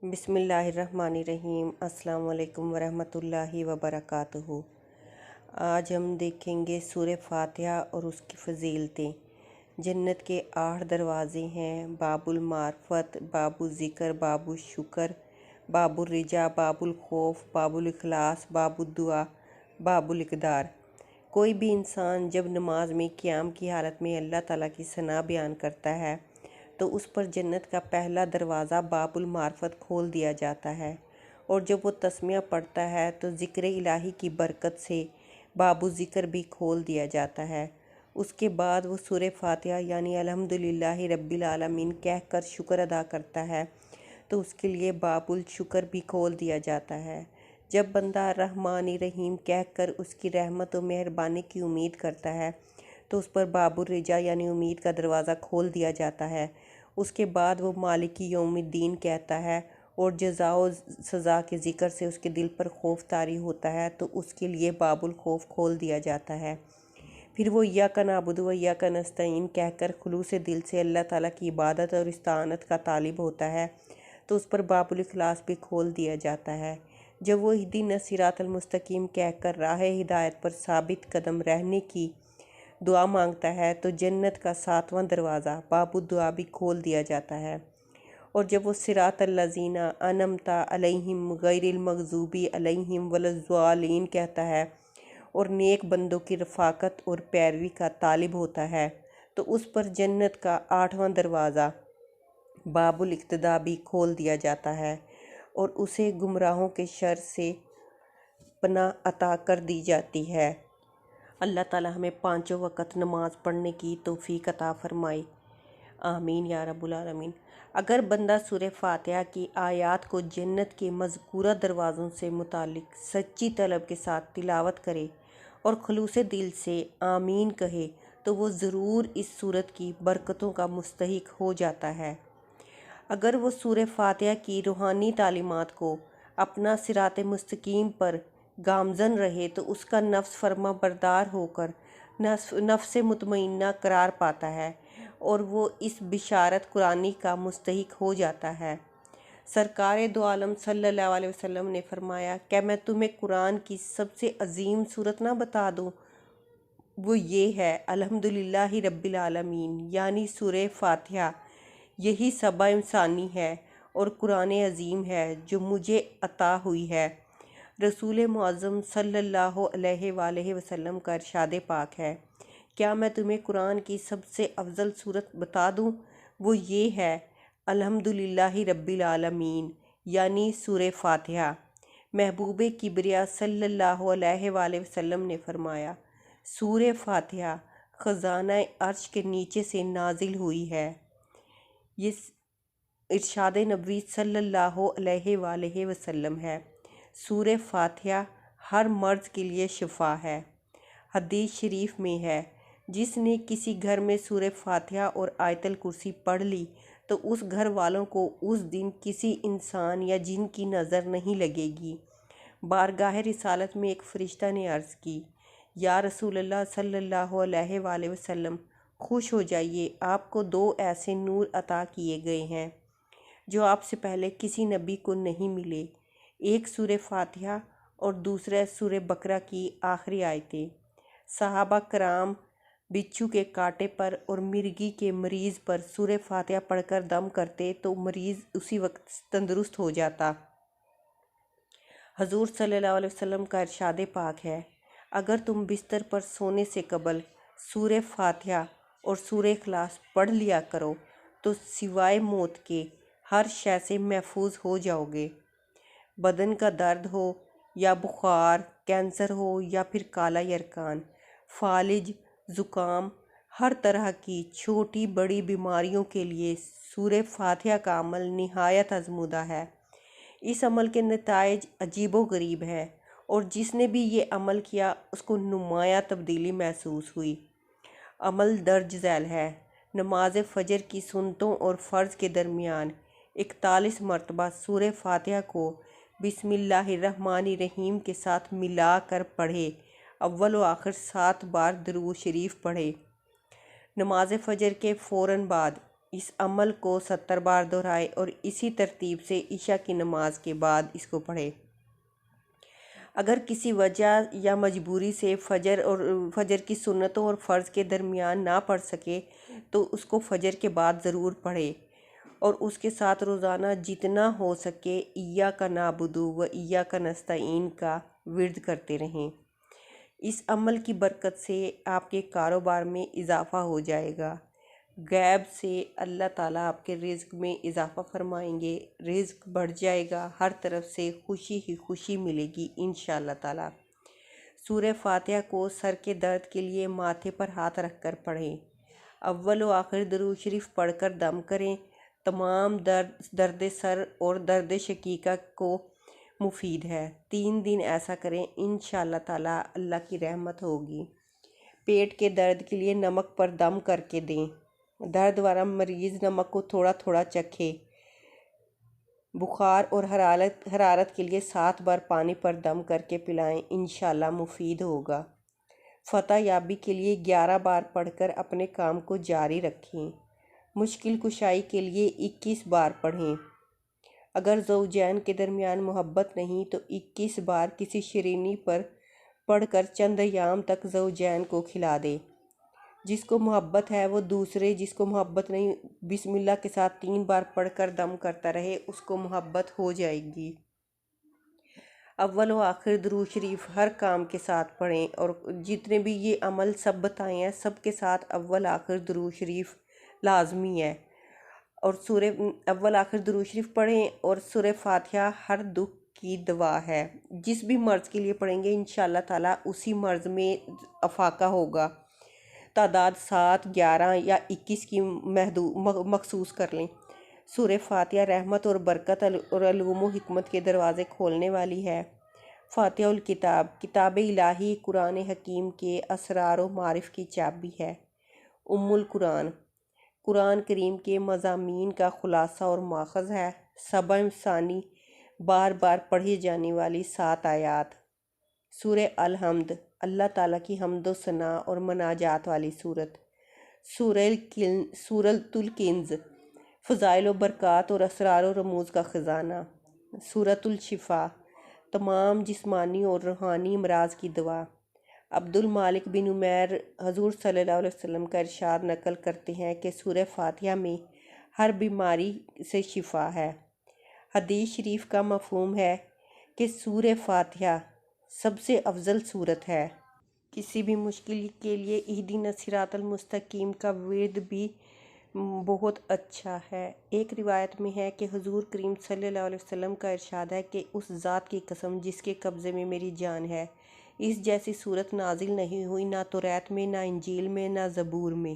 बिस्मिल्लाहिर्रहमानिर्रहीम। अस्सलाम वालेकुम वरहमतुल्लाहि वबरकातुहू। आज हम देखेंगे सूरह फातिहा और उसकी फ़ज़ीलतें। जन्नत के 8 दरवाज़े हैं। बाबुल मार्फत, बाबुल ज़िक्र, बाबुल शुक्र, बाबुल रिजा, बाबुल खौफ, बाबुल इखलास, बाबुल दुआ, बाबुल इक़दार। कोई भी इंसान जब नमाज में क़याम की हालत में अल्लाह ताला की सना बयान करता है तो उस पर जन्नत का पहला दरवाज़ा बाबुल मार्फत खोल दिया जाता है, और जब वो तस्मिया पढ़ता है तो ज़िक्र इलाही की बरकत से बाबुल ज़िक्र भी खोल दिया जाता है। उसके बाद वो सूरह फातिहा यानी अल्हम्दुलिल्लाहि रब्बिल आलमीन कह कर शुक्र अदा करता है तो उसके लिए बाबुल शुक्र भी खोल दिया जाता है। जब बंदा रहमानी रहीम कह कर उसकी रहमत और मेहरबानी की उम्मीद करता है तो उस पर बाबुल रिजा यानी उम्मीद का दरवाज़ा खोल दिया जाता है। उसके बाद वो मालिकी यौमिद्दीन कहता है और जज़ा व सज़ा के ज़िक्र से उसके दिल पर खौफ तारी होता है तो उसके लिए बाबुल खौफ खोल दिया जाता है। फिर वो इय्याका नअबुदु व इय्याका नस्तईन कहकर खुलूस दिल से अल्लाह ताला की इबादत और इस्ताअनत का तालिब होता है तो उस पर बाबुल इखलास भी खोल दिया जाता है। जब वो इहदिना सिरातल मुस्तकीम कहकर राह हिदायत पर साबित कदम रहने की दुआ मांगता है तो जन्नत का 7वां दरवाज़ा बाबुल दुआ भी खोल दिया जाता है। और जब वो सिरातल लज़ीना अनअमता अलैहिम गैरिल मग़ज़ूबी अलैहिम वलज़्ज़ालीन कहता है और नेक बंदों की रफ़ाकत और पैरवी का तालिब होता है तो उस पर जन्नत का 8वां दरवाज़ा बाबुल इक़्तिदा भी खोल दिया जाता है और उसे गुमराहों के शर से पनाह अता कर दी जाती है। अल्लाह ताला हमें 5 वक़्त नमाज पढ़ने की तौफ़ीक अता फ़रमाए, आमीन या रब्बुल आलमीन। अगर बंदा सूरह फातिहा की आयात को जन्नत के मज़कूरा दरवाज़ों से मुतालिक सच्ची तलब के साथ तिलावत करे और खुलूस दिल से आमीन कहे तो वो ज़रूर इस सूरत की बरकतों का मुस्तहिक हो जाता है। अगर वो सूरह फातिहा की रूहानी तालीमात को अपना सिरात मुस्तकीम पर गामज़न रहे तो उसका नफ्स फरमा बरदार होकर नफ्स मुतमइन्ना करार पाता है और वो इस बिशारत कुरानी का मुस्तहिक हो जाता है। सरकार दो आलम सल्लल्लाहु अलैहि वसल्लम ने फरमाया, क्या मैं तुम्हें कुरान की सबसे अजीम सूरत ना बता दूँ? वो ये है अल्हम्दुलिल्लाहि रब्बिल आलमीन यानी सूरह फातिहा। यही सबा इंसानी है और कुरान अजीम है जो मुझे अता हुई है। रसूल मुअज़्ज़म सल्लल्लाहु अलैहि वसल्लम का इरशाद पाक है, क्या मैं तुम्हें कुरान की सबसे अफजल सूरत बता दूं? वो ये है अल्हम्दुलिल्लाहि रब्बिल आलमीन यानी सूरह फातिहा। महबूब किबरिया सल्लल्लाहु अलैहि वसल्लम ने फरमाया, सूरह फातिहा ख़ज़ाना अर्श के नीचे से नाजिल हुई है। ये इरशाद नबी सल्लल्लाहु अलैहि वसल्लम है। सूरह फातिहा हर मर्ज़ के लिए शिफा है। हदीस शरीफ में है, जिसने किसी घर में सूरह फातिहा और आयतल कुर्सी पढ़ ली तो उस घर वालों को उस दिन किसी इंसान या जिन की नज़र नहीं लगेगी। बारगाह रिसालत में एक फ़रिश्ता ने अर्ज़ की, या रसूलल्लाह सल्लल्लाहु अलैहि वसल्लम, खुश हो जाइए, आपको 2 ऐसे नूर अता किए गए हैं जो आपसे पहले किसी नबी को नहीं मिले। एक सूरह फातिहा और दूसरा सूरह बकरा की आखिरी आयतें। सहाबा कराम बिच्छू के कांटे पर और मिर्गी के मरीज़ पर सूरह फातिहा पढ़कर दम करते तो मरीज़ उसी वक्त तंदुरुस्त हो जाता। हजूर सल्लल्लाहु अलैहि वसल्लम का इरशाद पाक है, अगर तुम बिस्तर पर सोने से कबल सूरह फातिहा और सूरह इखलास पढ़ लिया करो तो सिवाय मौत के हर शय से महफूज हो जाओगे। बदन का दर्द हो या बुखार, कैंसर हो या फिर काला यरकान, फालिज, ज़ुकाम, हर तरह की छोटी बड़ी बीमारियों के लिए सूरह फातिहा का अमल निहायत आज़मूदा है। इस अमल के नताइज अजीबो गरीब है और जिसने भी ये अमल किया उसको नुमाया तब्दीली महसूस हुई। अमल दर्ज झैल है। नमाज फ़जर की सुन्नतों और फ़र्ज़ के दरमियान 41 मरतबा सूरह फातिहा को बिस्मिल्लाहिर्रहमानिर्रहीम के साथ मिला कर पढ़े। अव्वल व आखिर 7 बार दरूद शरीफ पढ़े। नमाज फ़जर के फ़ौरन बाद اس عمل کو 70 بار دہرائے اور اسی ترتیب سے عشاء کی نماز کے بعد اس کو پڑھے۔ اگر کسی وجہ یا مجبوری سے فجر کی سنتوں اور فرض کے درمیان نہ پڑھ سکے تو اس کو فجر کے بعد ضرور پڑھے، اور اس کے ساتھ روزانہ جتنا ہو سکے ایاک نعبد و ایاک نستعین کا ورد کرتے رہیں۔ اس عمل کی برکت سے آپ کے کاروبار میں اضافہ ہو جائے گا، غیب سے اللہ تعالیٰ آپ کے رزق میں اضافہ فرمائیں گے، رزق بڑھ جائے گا، ہر طرف سے خوشی ہی خوشی ملے گی انشاءاللہ تعالیٰ۔ سورہ فاتحہ کو سر کے درد کے لیے ماتھے پر ہاتھ رکھ کر پڑھیں۔ اول و آخر درود شریف پڑھ کر دم کریں۔ تمام درد سر اور درد شقیقہ کو مفید ہے۔ 3 دن ایسا کریں، انشاءاللہ تعالیٰ اللہ کی رحمت ہوگی۔ پیٹ کے درد کے لیے نمک پر دم کر کے دیں۔ درد والا مریض نمک کو تھوڑا تھوڑا چکھے۔ بخار اور حرارت کے لیے 7 بار پانی پر دم کر کے پلائیں، انشاءاللہ مفید ہوگا۔ فتح یابی کے لیے 11 بار پڑھ کر اپنے کام کو جاری رکھیں۔ مشکل کشائی کے لیے 21 بار پڑھیں۔ اگر زوجین کے درمیان محبت نہیں تو 21 بار کسی شیرینی پر پڑھ کر چند ایام تک زوجین کو کھلا دے۔ جس کو محبت ہے وہ دوسرے، جس کو محبت نہیں بسم اللہ کے ساتھ 3 بار پڑھ کر دم کرتا رہے، اس کو محبت ہو جائے گی۔ اول و آخر درود شریف ہر کام کے ساتھ پڑھیں، اور جتنے بھی یہ عمل سب بتائے ہیں سب کے ساتھ اول آخر درود شریف لازمی ہے، اور اول آخر درود شریف پڑھیں، اور سورہ فاتحہ ہر دکھ کی دوا ہے۔ جس بھی مرض کے لیے پڑھیں گے انشاءاللہ تعالیٰ اسی مرض میں افاقہ ہوگا۔ تعداد 7، 11 یا 21 کی مخصوص کر لیں۔ سورہ فاتحہ رحمت اور برکت اور علوم و حکمت کے دروازے کھولنے والی ہے۔ فاتحہ الکتاب، کتاب الہی قرآن حکیم کے اسرار و معارف کی چابی ہے۔ القرآن، قرآن کریم کے مضامین کا خلاصہ اور ماخذ ہے۔ سبع ثانی، بار بار پڑھی جانے والی 7 آیات۔ سورہ الحمد، اللہ تعالیٰ کی حمد و ثناء اور مناجات والی سورت۔ سورۃ الکنز، فضائل و برکات اور اسرار و رموز کا خزانہ۔ سورۃ الشفاء، تمام جسمانی اور روحانی امراض کی دوا۔ عبد المالک بن عمیر حضور صلی اللہ علیہ وسلم کا ارشاد نقل کرتے ہیں کہ سورہ فاتحہ میں ہر بیماری سے شفا ہے۔ حدیث شریف کا مفہوم ہے کہ سورہ فاتحہ سب سے افضل سورت ہے۔ کسی بھی مشکل کے لیے اہدنا الصراط المستقیم کا ورد بھی بہت اچھا ہے۔ ایک روایت میں ہے کہ حضور کریم صلی اللہ علیہ وسلم کا ارشاد ہے کہ اس ذات کی قسم جس کے قبضے میں میری جان ہے، اس جیسی صورت نازل نہیں ہوئی، نہ توریت میں، نہ انجیل میں، نہ زبور میں۔